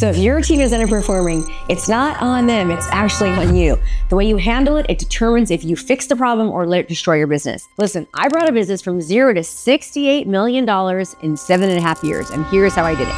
So if your team is underperforming, it's not on them, it's actually on you. The way you handle it, it determines if you fix the problem or let it destroy your business. Listen, I brought a business from $0 to $68 million in 7.5 years, and here's how I did it.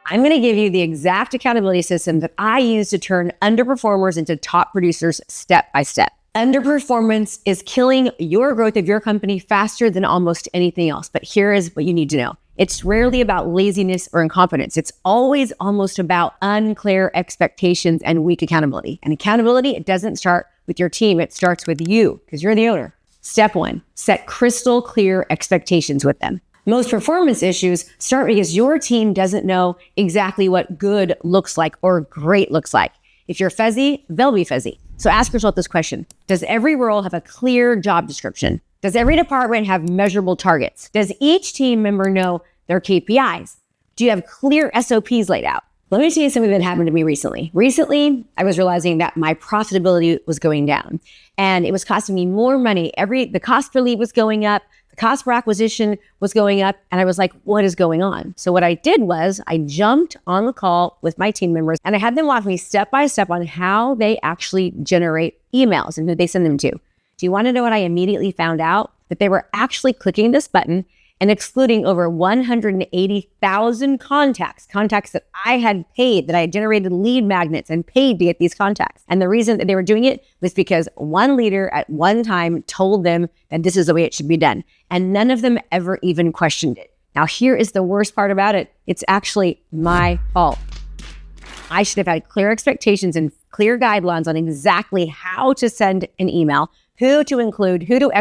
I'm gonna give you the exact accountability system that I use to turn underperformers into top producers step by step. Underperformance is killing your growth of your company faster than almost anything else. But here is what you need to know. It's rarely about laziness or incompetence. It's always almost about unclear expectations and weak accountability. And accountability, it doesn't start with your team. It starts with you because you're the owner. Step 1, set crystal clear expectations with them. Most performance issues start because your team doesn't know exactly what good looks like or great looks like. If you're fuzzy, they'll be fuzzy. So ask yourself this question. Does every role have a clear job description? Does every department have measurable targets? Does each team member know their KPIs? Do you have clear SOPs laid out? Let me tell you something that happened to me recently. Recently, I was realizing that my profitability was going down and it was costing me more money. The cost per lead was going up, the cost per acquisition was going up, and I was like, what is going on? So what I did was I jumped on the call with my team members and I had them walk me step by step on how they actually generate emails and who they send them to. Do you want to know what I immediately found out? That they were actually clicking this button and excluding over 180,000 contacts that I had paid, that I had generated lead magnets and paid to get these contacts. And the reason that they were doing it was because one leader at one time told them that this is the way it should be done. And none of them ever even questioned it. Now, here is the worst part about it. It's actually my fault. I should have had clear expectations and clear guidelines on exactly how to send an email, who to include, who to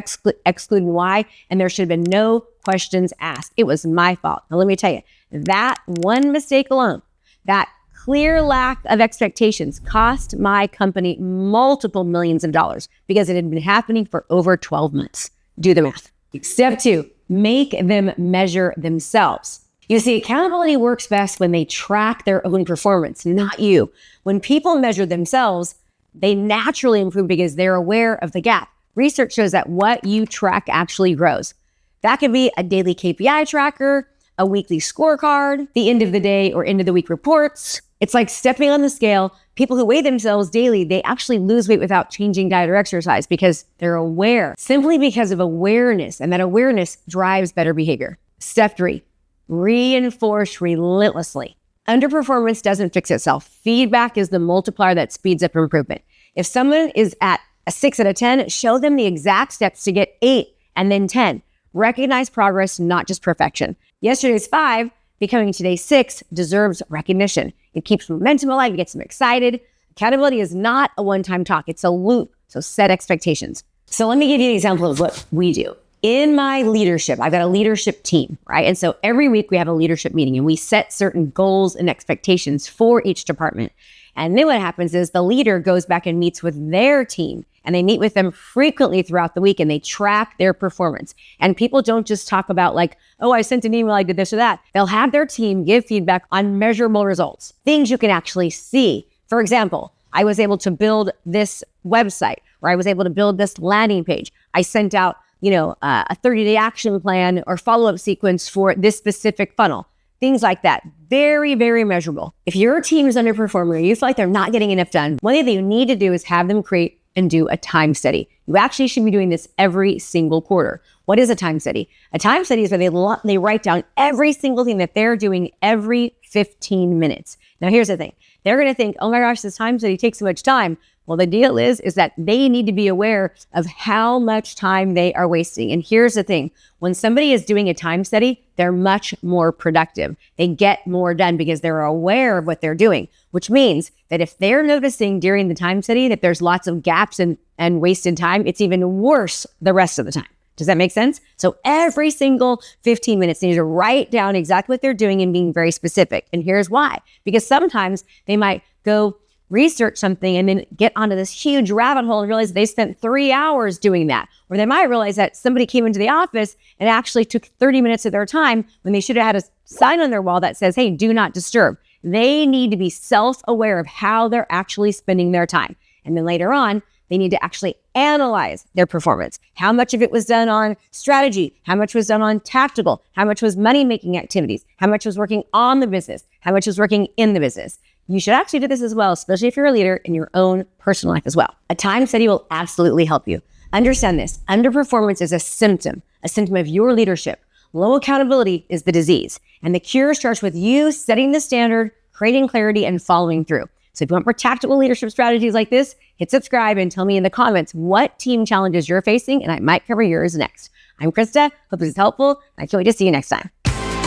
exclude and why, and there should have been no questions asked. It was my fault. Now, let me tell you, that one mistake alone, that clear lack of expectations cost my company multiple millions of dollars because it had been happening for over 12 months. Do the math. Step 2, make them measure themselves. You see, accountability works best when they track their own performance, not you. When people measure themselves, they naturally improve because they're aware of the gap. Research shows that what you track actually grows. That could be a daily KPI tracker, a weekly scorecard, the end of the day or end of the week reports. It's like stepping on the scale. People who weigh themselves daily, they actually lose weight without changing diet or exercise because they're aware, simply because of awareness, and that awareness drives better behavior. Step 3, reinforce relentlessly. Underperformance doesn't fix itself. Feedback is the multiplier that speeds up improvement. If someone is at a 6 out of 10, show them the exact steps to get 8 and then 10. Recognize progress, not just perfection. Yesterday's 5, becoming today's 6 deserves recognition. It keeps momentum alive, it gets them excited. Accountability is not a one-time talk, it's a loop. So set expectations. So let me give you an example of what we do. In my leadership, I've got a leadership team, right? And so every week we have a leadership meeting and we set certain goals and expectations for each department. And then what happens is the leader goes back and meets with their team, and they meet with them frequently throughout the week and they track their performance. And people don't just talk about like, oh, I sent an email, I did this or that. They'll have their team give feedback on measurable results, things you can actually see. For example, I was able to build this website, or I was able to build this landing page. I sent out a 30-day action plan or follow-up sequence for this specific funnel. Things like that. Very, very measurable. If your team is underperforming or you feel like they're not getting enough done, one thing that you need to do is have them create and do a time study. You actually should be doing this every single quarter. What is a time study? A time study is where they write down every single thing that they're doing every 15 minutes. Now, here's the thing. They're going to think, oh my gosh, this time study takes so much time. Well, the deal is that they need to be aware of how much time they are wasting. And here's the thing. When somebody is doing a time study, they're much more productive. They get more done because they're aware of what they're doing, which means that if they're noticing during the time study that there's lots of gaps and wasted time, it's even worse the rest of the time. Does that make sense? So every single 15 minutes, they need to write down exactly what they're doing and being very specific. And here's why. Because sometimes they might go research something and then get onto this huge rabbit hole and realize they spent 3 hours doing that. Or they might realize that somebody came into the office and actually took 30 minutes of their time when they should have had a sign on their wall that says, hey, do not disturb. They need to be self-aware of how they're actually spending their time. And then later on, They need to actually analyze their performance. How much of it was done on strategy? How much was done on tactical? How much was money-making activities? How much was working on the business? How much was working in the business? You should actually do this as well, especially if you're a leader in your own personal life as well. A time study will absolutely help you. Understand this. Underperformance is a symptom of your leadership. Low accountability is the disease. And the cure starts with you setting the standard, creating clarity, and following through. So if you want more tactical leadership strategies like this, hit subscribe and tell me in the comments what team challenges you're facing, and I might cover yours next. I'm Krista. Hope this is helpful. I can't wait to see you next time.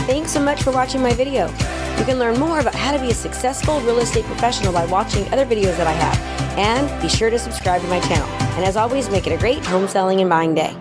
Thanks so much for watching my video. You can learn more about how to be a successful real estate professional by watching other videos that I have. And be sure to subscribe to my channel. And as always, make it a great home selling and buying day.